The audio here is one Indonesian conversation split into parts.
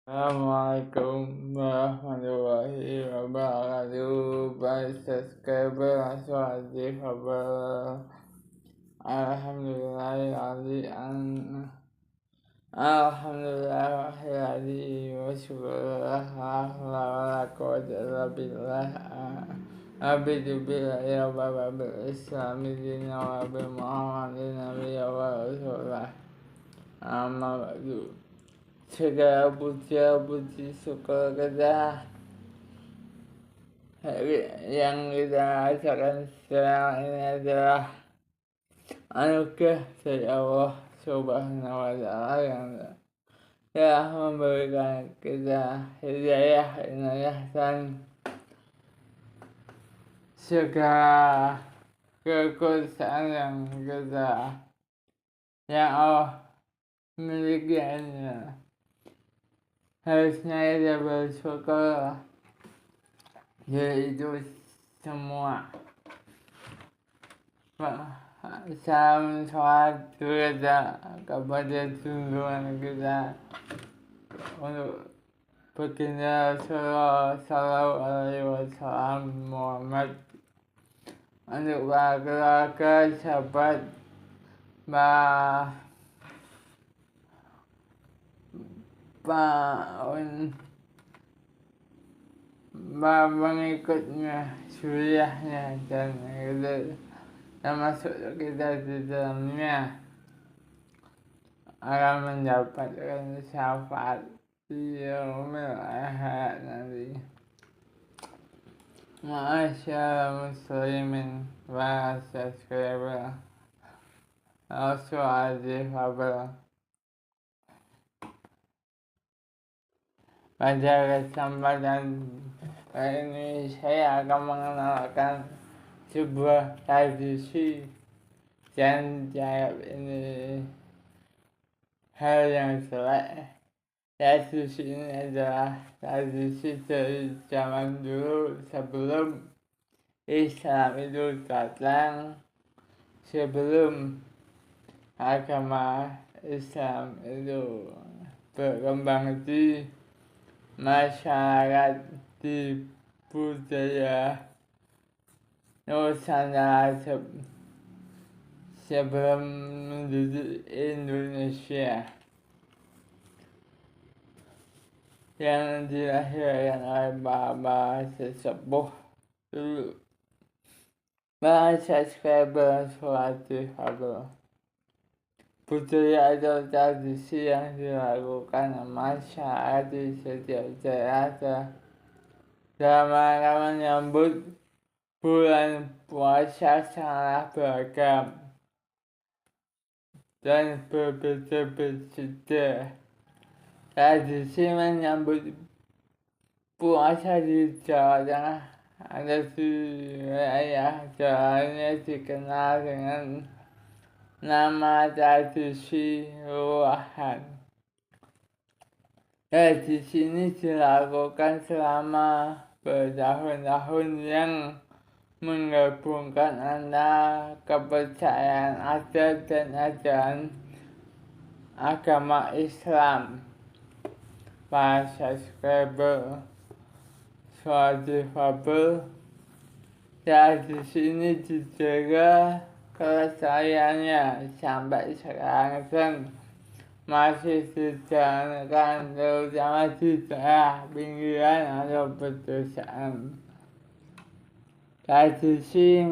Assalamualaikum warahmatullahi wabarakatuh. Baik subscriber aswadi kabar. Alhamdulillahirrahmanirrahim wa syukurlah la quwwata illa billah. Abidu billahi wa babil islami dina wa bi muhammadin nabiyya wa rasulah. Amma ba'du. Segala puji syukur kita yang kita rasakan sekarang ini adalah anugerah dari Allah Subhanahu wa Ta'ala yang telah memberikan kita hidayah, inayah dan segala kekuasaan yang Allah miliki. Harusnya kita bersyukur yaitu semua. Salam sholat kita kepada junjungan kita untuk baginda Rasulullah Sallallahu Alaihi Wasallam Muhammad, untuk para keluarga, sahabat, pengikutnya, suriahnya, dan itu termasuk kita di dalamnya akan mendapatkan syafaat di yaumil akhirat nanti. Ma'asyarul muslimin wa subscriber aswadi kabar. Pada kesempatan ini saya akan mengenalkan sebuah tradisi dan jawab ini hal yang jelek. Tradisi ini adalah tradisi dari zaman dulu sebelum Islam itu datang, sebelum agama Islam itu berkembang di masyarakat, di budaya Nusantara sebelum menduduki Indonesia, yang dilahirkan oleh bapa sesepuh dulu. Bahasa subscriber suatu kabar. Budaya atau tradisi yang dilakukan masyarakat di setiap daerah dalam rangka menyambut bulan puasa sangat beragam dan berbeda-beda. Tradisi menyambut puasa di Jawa Tengah ada di wilayah Jawa dikenal dengan nama tradisi ruahan. Tradisi ini dilakukan selama bertahun-tahun yang menggabungkan antara kepercayaan adat dan ajaran agama Islam. Para subscriber suatu fabel, tradisi ini dijaga kelestariannya sampai sekarang dan masih dijalankan, terutama di daerah pinggiran atau pedesaan. Tradisi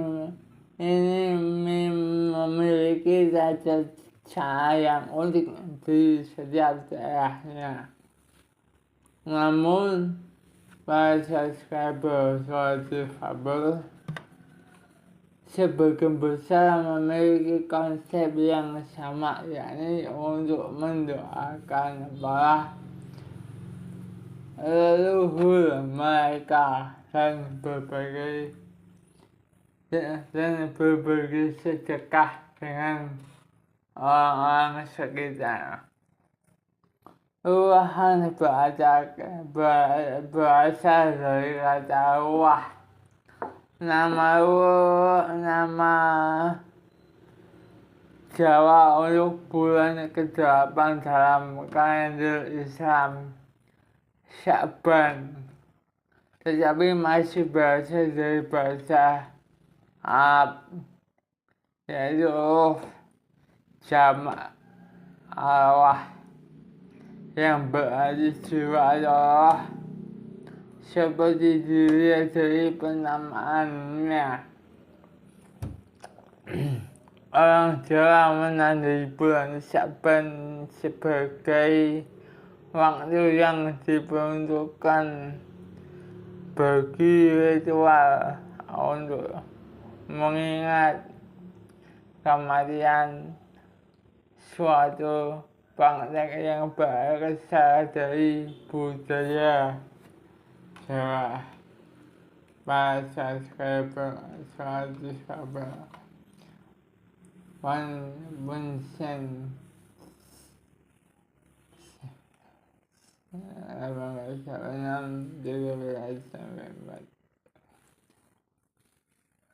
ini memiliki tata cara yang unik di setiap daerahnya. Namun, para subscriber suatu fabel sebagian besar memiliki konsep yang sama, yakni untuk mendoakan para leluhur mereka dan berbagi sedekah dengan orang-orang sekitar. Ruahan berasal dari kata ruah. Nama Jawa untuk bulan ke-8 dalam kalender Islam. Sya'ban, tetapi masih berasal dari bahasa Arab, yaitu jamak Allah yang berarti jiwa Allah, seperti dilihat dari penamaannya. Orang Jawa menandai bulan Sya'ban sebagai waktu yang diperuntukkan bagi ritual untuk mengingat kematian suatu praktek yang berasal dari budaya Jawa. Bahasa Scriber Wan Bunsen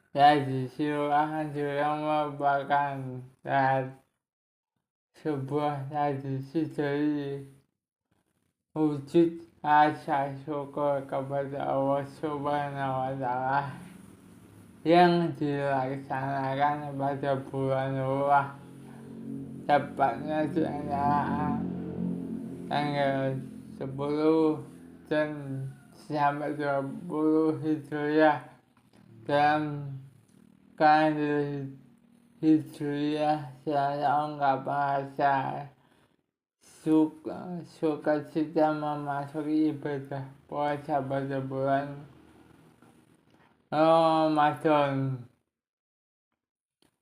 Tradisi juga merupakan sebuah tradisi dari wujud rasa syukur kepada Allah Subhanahu wa Ta'ala yang dilaksanakan pada bulan Ramadan, tepatnya di antara tanggal 10 dan sampai 20 Hijriah dalam kalender Hijriah, secara ungkapan rasa sukacita memasuki ibadah puasa pada bulan Ramadan.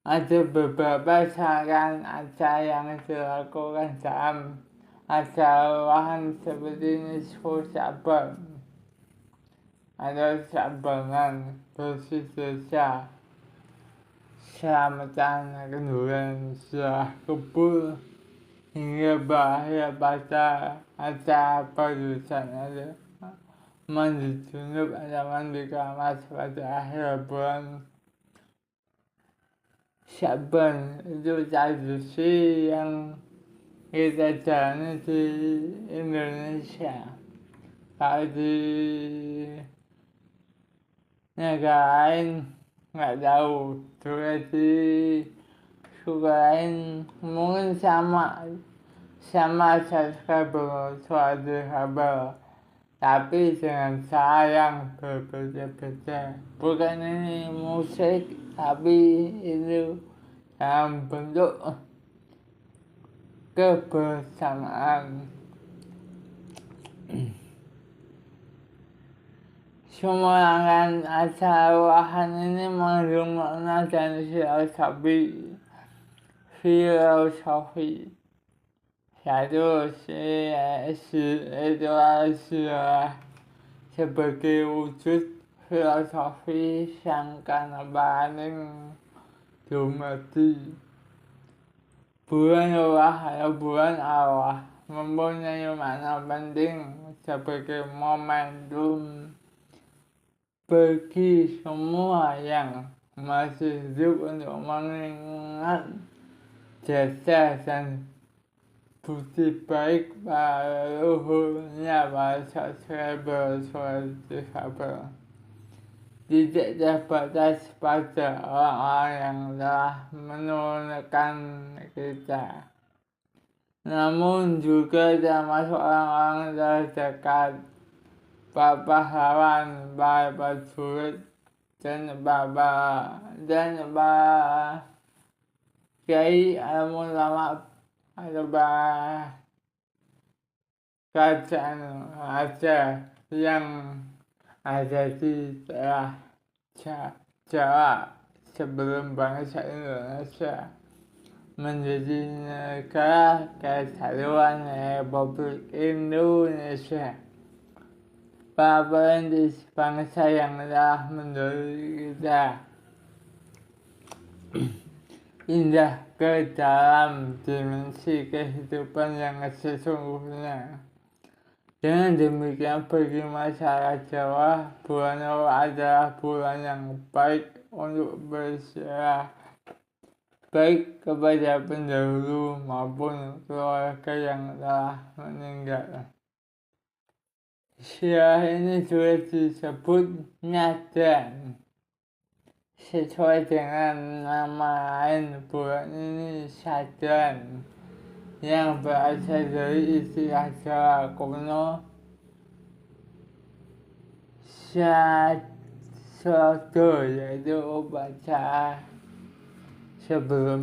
Ada beberapa saran acara yang dilakukan dalam acara ruahan seperti nisfu Sya'ban atau Sya'banan, bersih dosa, selamatan kenduran setelah kubur, hingga berakhir pada acara perusahaan ada mandi junub atau mandi keramas pada akhir bulan Sya'ban. Itu tradisi yang kita jalani di Indonesia. Kalau di negara lain nggak tahu, juga di suku lain mungkin sama subscriber suatu kabar, tapi dengan cara yang berbeda-beda. Bukan ini musik, tapi itu dalam bentuk kebersamaan. Semua rangkaian acara ruahan ini mengandung makna dan filosofi. Satu, ritual sebagai wujud filosofi yang paling dihormati. Bulan Ramadan atau bulan Allah mempunyai makna penting sebagai momentum bagi semua yang masih hidup untuk mengingat jasa dan budi baik para leluhurnya, para subscriber. Tidak terbatas pada orang-orang yang telah menurunkan kita, namun juga termasuk orang-orang terdekat, Bapak Hawan, para prajurit, dan para kiai ulama atau para kerajaan raja yang ada di daerah Jawa sebelum bangsa Indonesia menjadi negara kesatuan Republik Indonesia. Para perintis bangsa yang telah mendahului kita pindah ke dalam dimensi kehidupan yang sesungguhnya. Dengan demikian, bagi masyarakat Jawa, bulan Ramadan adalah bulan yang baik untuk berserah baik kepada pendahulu maupun keluarga yang telah meninggal. Syiah ini juga disebut nyadran. Sesuai dengan nama lain, bulan ini syadran yang berasal dari istilah Jawa kuno syahsodo, yaitu upacara sebelum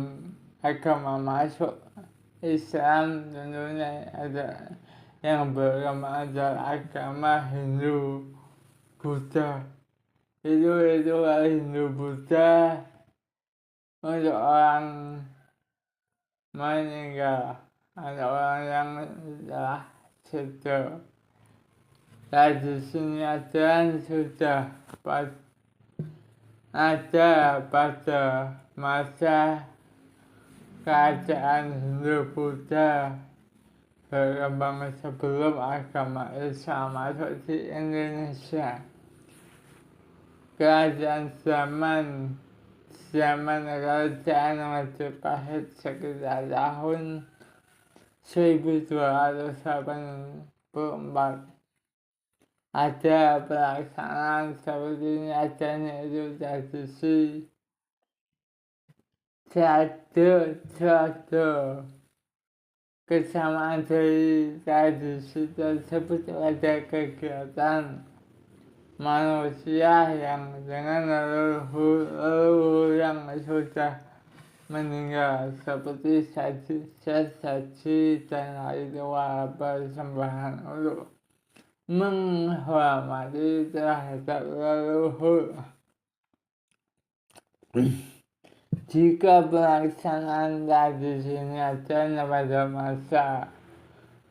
agama masuk. Islam tentunya ada yang beragama adalah agama Hindu, Buddha. Itu Hindu Buddha untuk orang meninggal, ada orang yang telah sudah. Tradisi nyadran sudah ada pada masa kerajaan Hindu Buddha berkembang sebelum agama Islam masuk di Indonesia. Kerajaan zaman kerajaan Majapahit sekitar tahun 1284. Ada pelaksanaan seperti nyadran, yaitu tradisi Trado. Kesamaan dari tradisi tersebut ada kegiatan manusia yang dengan leluhur yang sudah meninggal, seperti saji dan ritual persembahan untuk menghormati terhadap leluhur. Jika pelaksanaan tradisi nyadran pada masa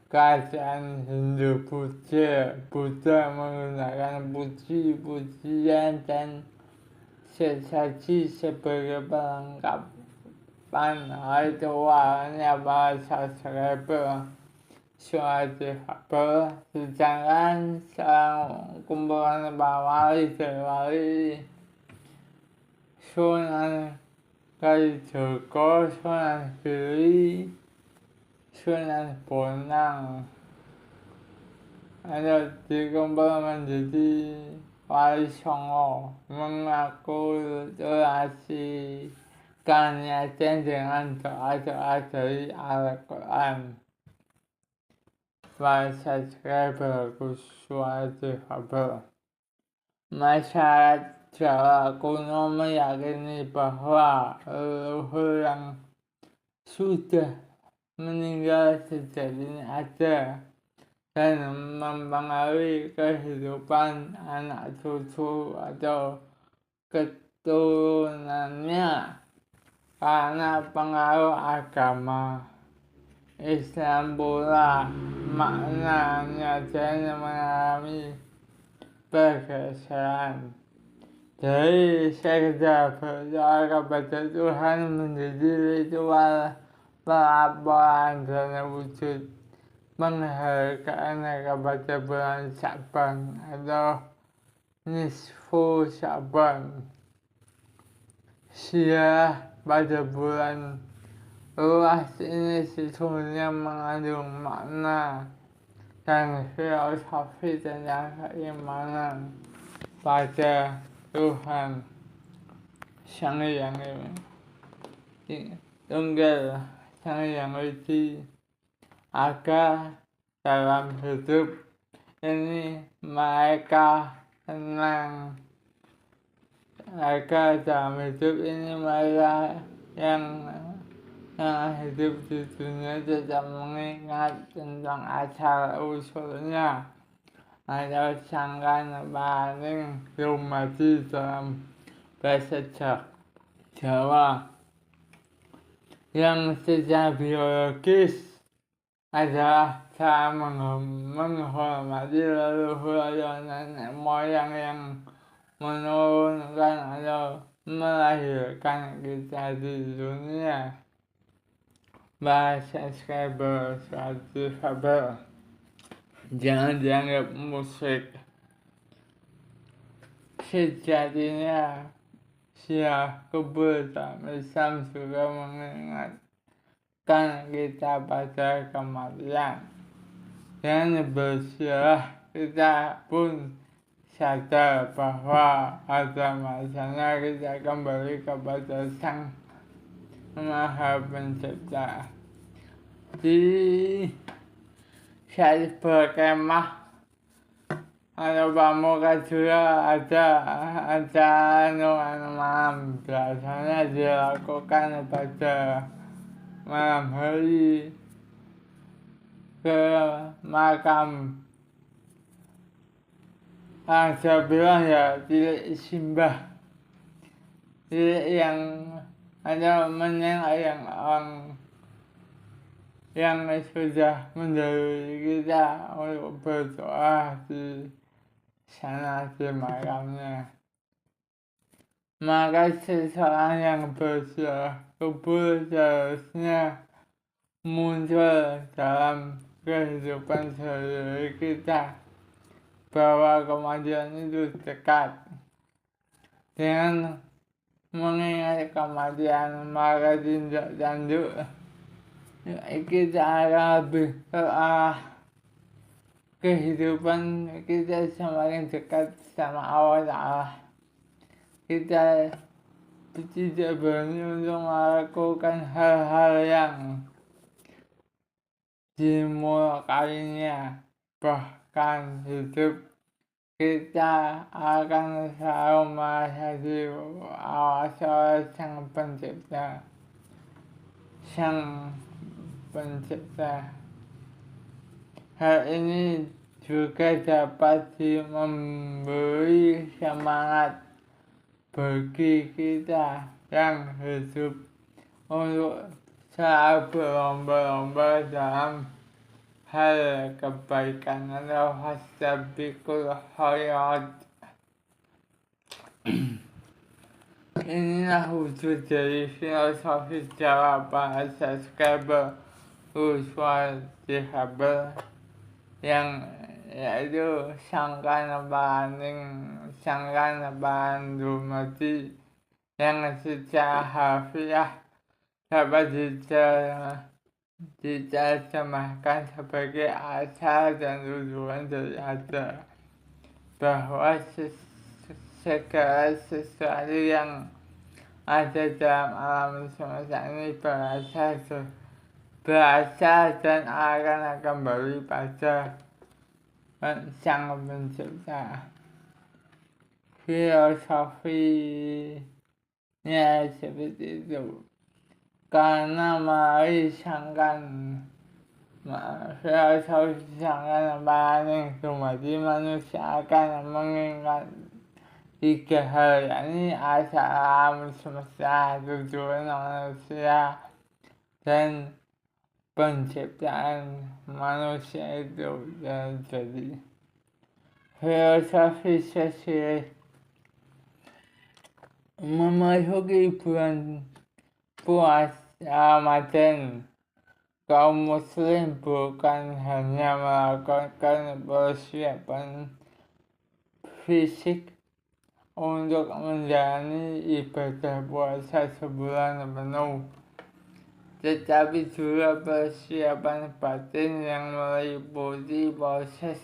kerajaan Hindu Buddha menggunakan puji-pujian dan sesaji sebagai perlengkapan ritualnya para subscriber suatu difabel, sedangkan seorang kumpulan para wali dan wali Sunan Kalijogo, Sunan Giri, Sunan Bonang ada dikumpul menjadi wali songo, mengaku relasi nyadran dengan doa-doa dari Al-Quran. Para subscriber suatu difabel. Masyarakat Jawa kuno meyakini bahwa leluhur yang sudah meninggal sejatinya ada dan mempengaruhi kehidupan anak cucu atau keturunannya karena pengaruh agama Islam pula. Makna nyadran mengalami pergeseran dari sekedar berdoa kepada Tuhan menjadi ritual pelaporan dan wujud penghargaan kepada bulan Sya'ban atau nisfu Sya'ban. Syiah pada bulan luas ini sesungguhnya mengandung makna dan filosofi tentang keimanan pada Tuhan Sang Hyang Tunggal, Sang Hyang Widi, agar dalam hidup ini mereka tenang, agar dalam hidup ini mereka yang hidup di dunia tidak mengingat tentang asal usulnya atau sangkaan paling lumadi dalam bahasa Jawa yang secara biologis adalah cara menghormati leluhur atau nenek moyang yang menurunkan atau melahirkan kita di dunia. Bahasa subscriber suatu difabel, jangan dianggap musik. Sejatinya Syiah kebetulan Islam juga mengingatkan kita pada kematian dan bersiarah kita pun sadar bahwa ada masanya kita kembali kepada Sang Maha Pencipta. Di saat berkemah atau pramuka juga ada malam, biasanya dilakukan pada malam hari ke makam. Saya bilang ya tidak simbah, tidak yang ada yang orang yang sudah mendahului kita untuk berdoa di sana di makamnya. Maka seseorang yang bersilah kubur seharusnya muncul dalam kehidupan sehari-hari kita, bahwa kematian itu dekat. Dengan mengingat kematian, maka tindak tanduk kita akan lebih ke arah kehidupan kita semakin dekat sama Allah Ta'ala. Kita tidak berani untuk melakukan hal-hal yang dimurkainya, bahkan hidup kita akan selalu merasa diawasi oleh Sang Pencipta. Hal ini juga dapat memberi semangat bagi kita yang hidup untuk selalu berlomba-lomba dalam hal kebaikan atau fastabiqul khairat. Inilah wujud dari filosofi Jawa bahasa subscriber usual difabel, yang yaitu sangkan dumadi, yang secara harfiah dapat diterjemahkan sebagai asal dan tujuan dari ada, bahwa segala sesuatu yang ada dalam alam semesta ini berasal dan akan kembali pada Sang Pencipta. Filosofinya seperti itu, karena melalui filosofi sangkan paling dumadi, manusia akan mengingat tiga hal, yakni asal alam semesta, tujuan manusia, dan penciptaan manusia itu. Jadi filosofi sosial memasuki bulan puasa Ramadan, kaum muslim bukan hanya melakukan persiapan fisik untuk menjalani ibadah puasa sebulan penuh, tetapi juga persiapan batin yang meliputi proses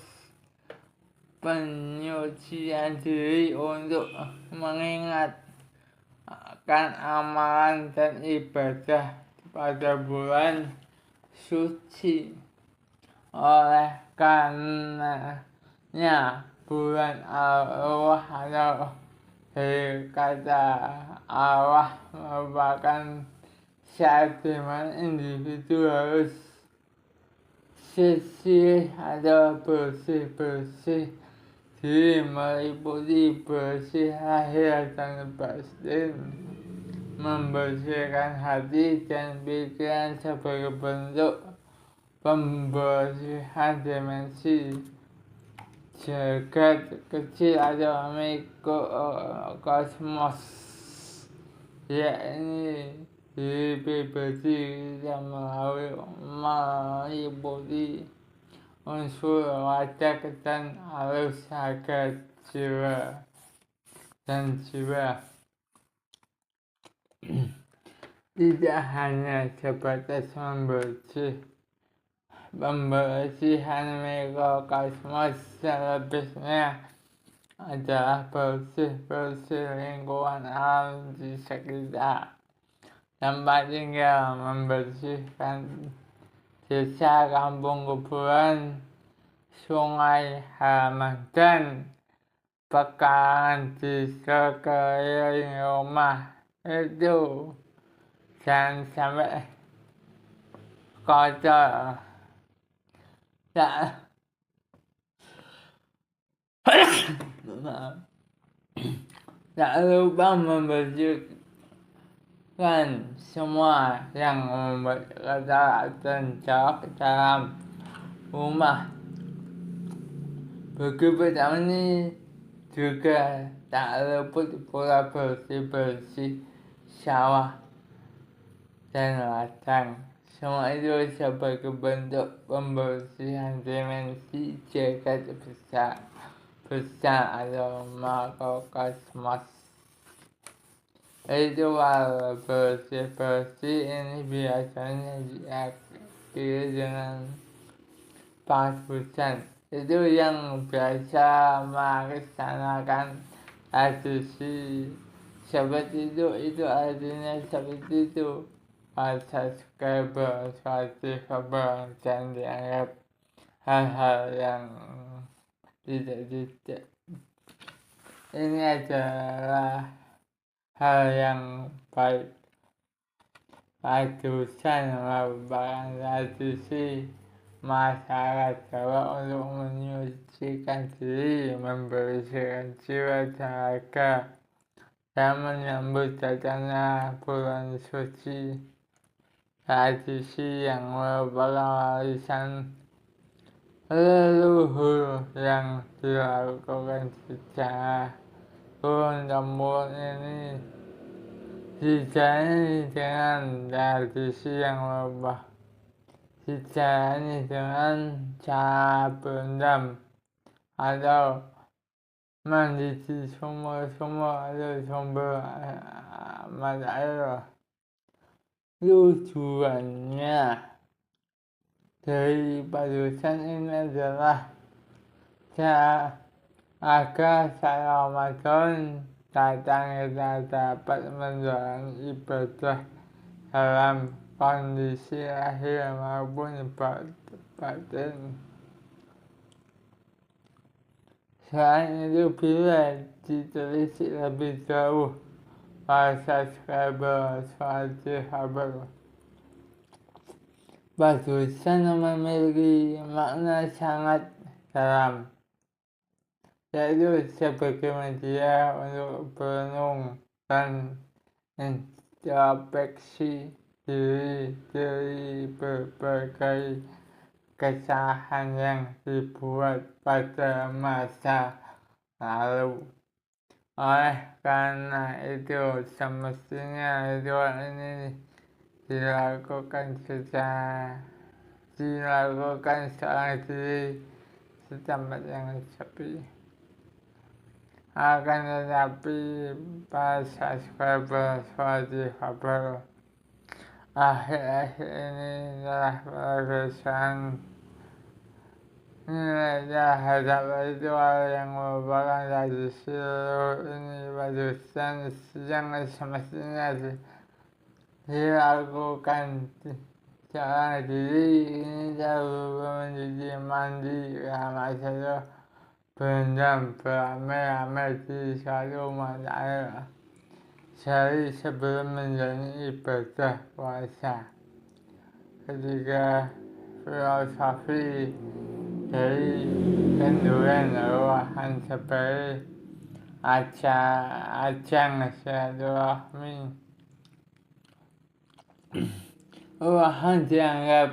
penyucian diri untuk mengingatkan amalan dan ibadah pada bulan suci. Oleh karenanya bulan Allah atau dari kata Allah merupakan saat dimana individu harus atau bersih diri, meliputi bersih lahir dan batin, membersihkan hati dan pikiran sebagai bentuk pembersihan dimensi jagat kecil atau mikrokosmos, yakni diri pribadi yang meliputi unsur wajah dan halus raga jiwa. Tidak hanya sebatas Pembersihan mikrokosmos selebihnya adalah bersih-bersih lingkungan alam di sekitar tempat tinggal, membersihkan desa, kampung, kuburan, sungai, halaman, dan pekarangan di sekeliling rumah. Itu jangan sampai kotor. Tak lupa membersihkan semua yang membuat kotor dan jorok dalam rumah. Bagi petani juga tak luput pula bersih-bersih sawah dan ladang. Semua itu sebagai bentuk pembersihan dimensi jagat besar atau mikrokosmos. Ritual bersih-bersih ini biasanya diakhiri dengan penghapusan. Itu yang biasa melaksanakan tradisi seperti itu artinya seperti itu. Subscriber, dan dianggap hal-hal yang tidak. Ini adalah hal yang baik. Padusan merupakan tradisi masyarakat Jawa untuk menyucikan diri, membersihkan jiwa dan raga, dan menyambut datangnya bulan suci. Tradisi yang merupakan warisan leluhur yang dilakukan sejak turun-temurun ini dijalani dengan tradisi yang berubah, dijalani dengan cara berendam atau mandi di sumur-sumur atau sumber mata air. Tujuannya dari padusan ini adalah agar saat Ramadan datang kita dapat menjalani ibadah dalam kondisi lahir maupun batin. Selain itu, bila ditelisik lebih jauh, para subscriber padusan memiliki makna sangat dalam, yaitu sebagai media untuk berenung dan introspeksi diri dari berbagai kesalahan yang dibuat pada masa lalu. Oleh karena itu, semestinya ritual ini dilakukan seorang diri setempat yang sepi. Akan tetapi para subscriber akhir-akhir ini telah berkesan nilai terhadap ritual yang merupakan tradisi leluhur ini. Padusan yang semestinya dilakukan seorang diri ini berubah menjadi mandi ramai saja, berendam beramai-ramai di suatu mata air sehari sebelum menjalani ibadah puasa. Ketika filosofi dari kenduran ruahan sebagai ajang silaturahmi, ruahan dianggap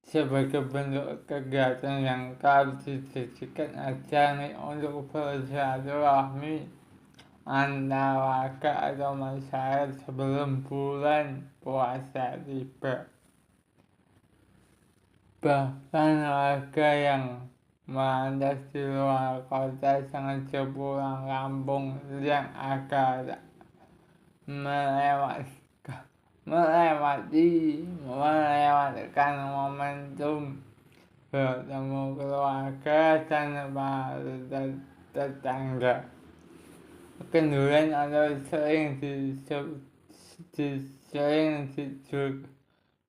sebagai bentuk kegiatan yang kerap dijadikan ajang untuk bersilaturahmi antar warga atau masyarakat sebelum bulan puasa tiba. Bahkan warga yang melantas di luar kota sengaja pulang kampung yang agar melewatkan momentum bertemu keluarga dan tetangga. Kenduran atau sering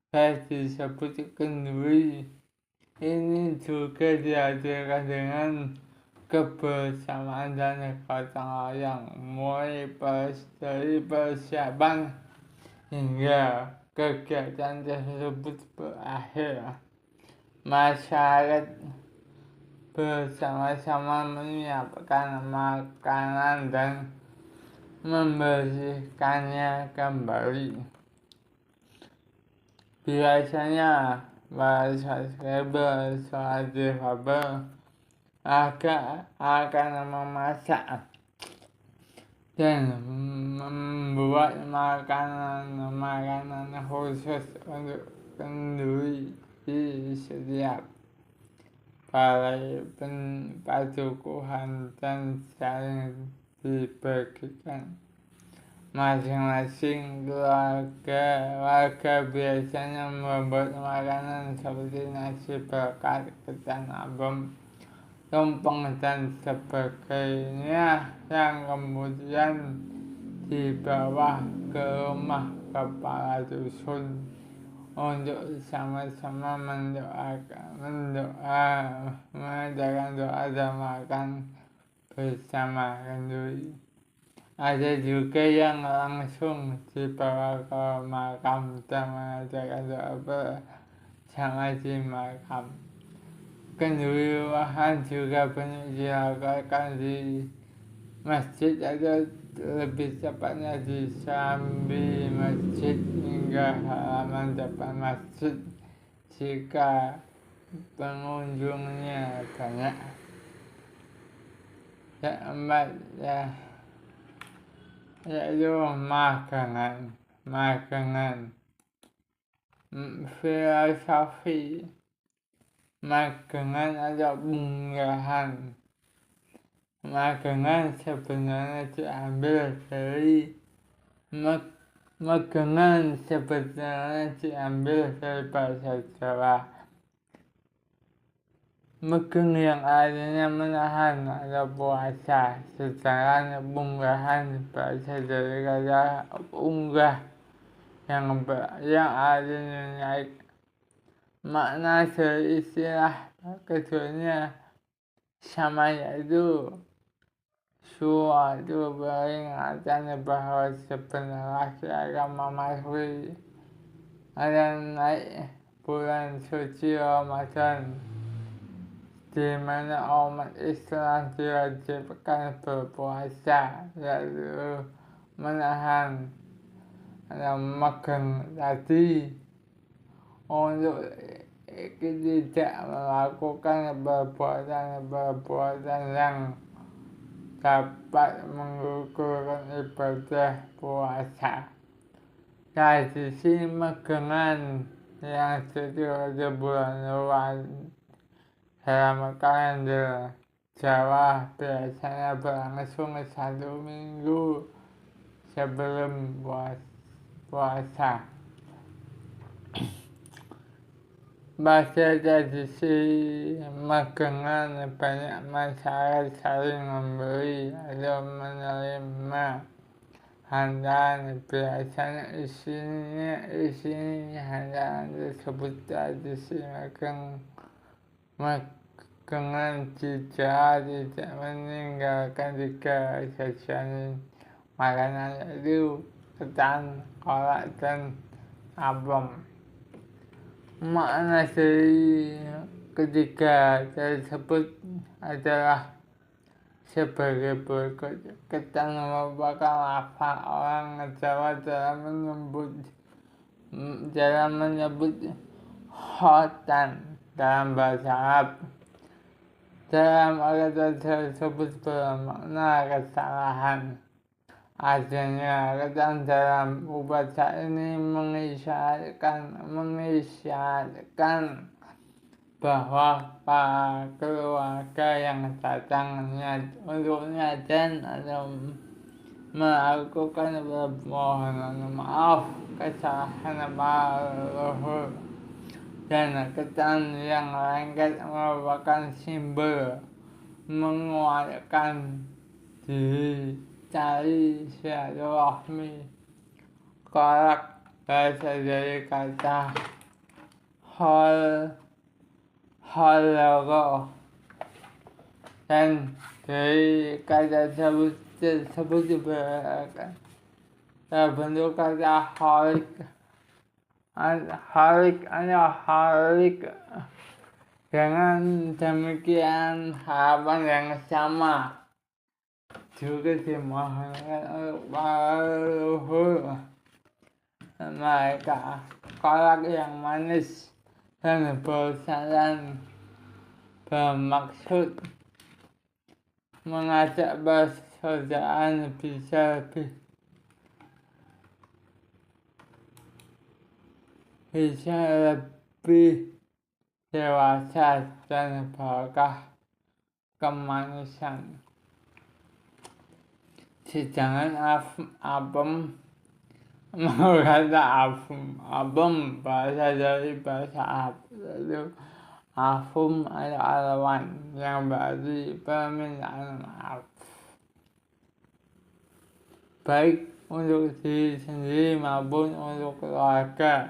disebut kenduri. Ini juga dihadirkan dengan kebersamaan dan gotong royong, mulai dari persiapan hingga kegiatan tersebut berakhir. Masyarakat bersama-sama menyiapkan makanan dan membersihkannya kembali. Biasanya para subscriber soal difabel akan memasak dan membuat makanan khusus untuk kenduri di setiap padukuhan dan saling dibagikan. Masing-masing warga biasanya membuat makanan seperti nasi bakar, ketan abem, tumpeng dan sebagainya yang kemudian dibawa ke rumah kepala dusun untuk sama-sama mengadakan doa dan makan bersama kenduri. Ada juga yang langsung dibawa ke makam dan mengadakan doa bersama di makam. Kenduri ruahan juga banyak dilakukan di masjid atau lebih tepatnya di sambi masjid hingga halaman depan masjid jika pengunjungnya banyak. Keempat, yaitu magangan. Filosofi magangan atau unggahan. Magangan sebenarnya diambil dari bahasa Jawa. Megeng yang artinya menahan atau puasa, sedangkan unggahan berasal dari kata unggah yang artinya naik. Makna dari istilah keduanya sama, yaitu suatu peringatan bahwa sebenarnya akan memasuki atau naik bulan suci Ramadan, di mana umat Islam diwajibkan berpuasa, yaitu menahan atau megeng tadi untuk tidak melakukan perbuatan yang dapat menggugurkan ibadah puasa. Tradisi magangan yang setiap bulan Ramadan dalam kalender Jawa biasanya berlangsung 1 minggu sebelum puasa. Pada tradisi magangan, banyak masyarakat saling memberi atau menerima hantaran. Biasanya isinya hantaran tersebut tradisi magangan tidak meninggalkan 3 sajian makanan, yaitu ketan, kolak, dan abem. Makna dari ketiga tersebut adalah sebagai berikut. Ketan merupakan lafaz orang Jawa dalam menyebut khotan dalam bahasa Arab. Dalam kata tersebut bermakna kesalahan. Adanya ketan dalam upacara ini mengisyaratkan bahwa para keluarga yang datang untuk nyadan atau melakukan permohonan maaf kesalahan leluhur dan ketan yang lengket merupakan simbol menguatkan diri cari silaturahmi. Kolak berasal dari kata holoro dan dari kata tersebut terbentuk kata holik. Dengan demikian harapan yang sama juga dimohonkan untuk para leluhur mereka. Kolak yang manis dan berkesan bermaksud mengajak persaudaraan bisa lebih dewasa dan berkah kemanusiaan. Sedangkan apem berasal dari bahasa Arab, lalu afum adalah awan yang berarti permintaan maaf, baik untuk diri sendiri maupun untuk keluarga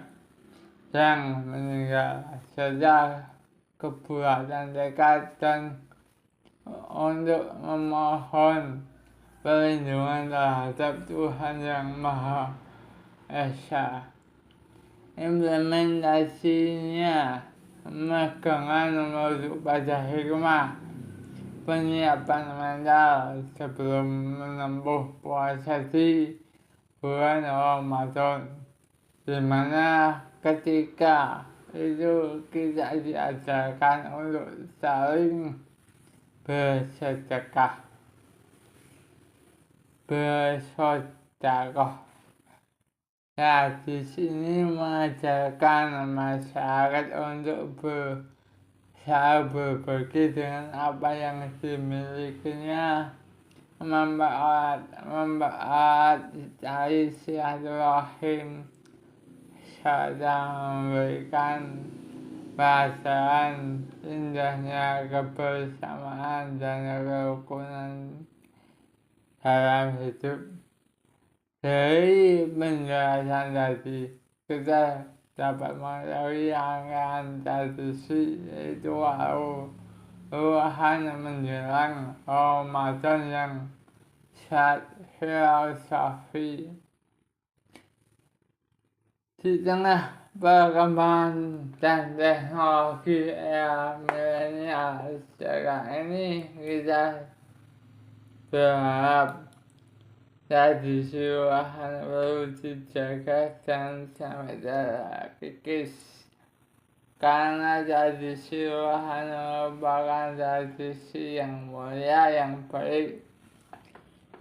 yang meninggal, serta kebuatan dekat dan untuk memohon perlindungan terhadap Tuhan Yang Maha Esa. Implementasinya merujuk pada hikmah penyiapan mental sebelum menempuh puasa di bulan Ramadan, di mana ketika itu kita diajarkan untuk saling bersedekah, bersedekah. Ya, di sini mengajarkan masyarakat untuk berbagi dengan apa yang dimilikinya, mempererat tali silaturahim, serta memberikan perasaan indahnya kebersamaan dan kerukunan dalam hidup. Dari penjelasan tadi, kita dapat mengetahui rangkaian tradisi, yaitu ruahan menjelang Ramadan yang sangat filosofi. Di tengah perkembangan dan teknologi era milenial sekarang ini, kita berharap tradisi ruahan perlu dijaga dan sampai terkikis, karena tradisi ruahan merupakan tradisi yang mulia, yang baik.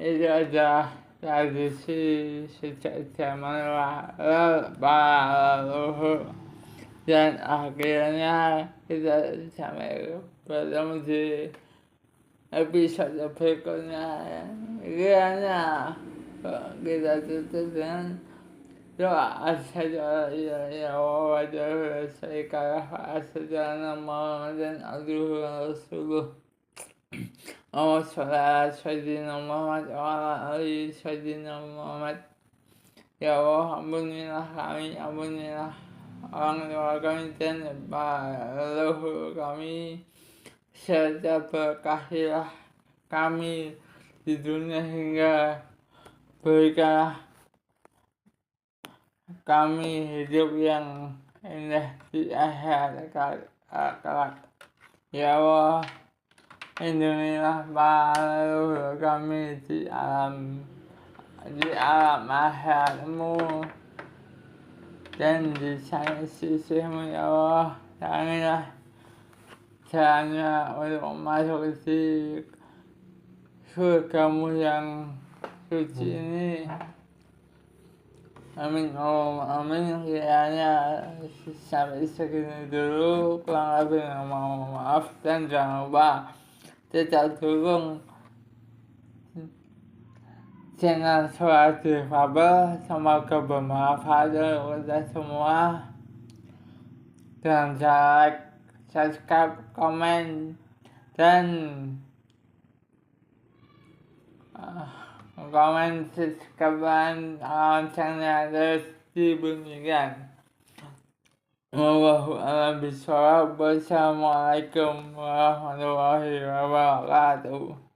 Itu adalah tradisi sejak zaman para leluhur, dan akhirnya kita sampai bertemu di episode berikutnya. Kiranya kita tutup dengan doa asyhadu an la ilaha illallah wa asyhadu anna Muhammadan abduhu wa rasuluh. Allahumma sholli ala sayyidina Muhammad wa ala ali sayyidina Muhammad. Ya Allah, ampunilah kami, ampunilah orang tua kami dan para leluhur kami, serta berkahilah kami di dunia hingga berikanlah kami hidup yang indah di akhirat kelak. Ya Allah, lindungilah para leluhur kami di alam akhiratmu dan di sisi-sisimu. Ya Allah, janganlah caranya untuk masuk di surgamu yang suci ini. Amin, amin. Kiranya sampai segini dulu, kurang lebih mohon maaf, dan jangan lupa tetap dukung channel Suara Difabel. Semoga bermanfaat untuk kita semua. Jangan like, subscribe, komen, dan komen subscribe channel harus dibunyikan. Wassalamualaikum warahmatullahi wabarakatuh.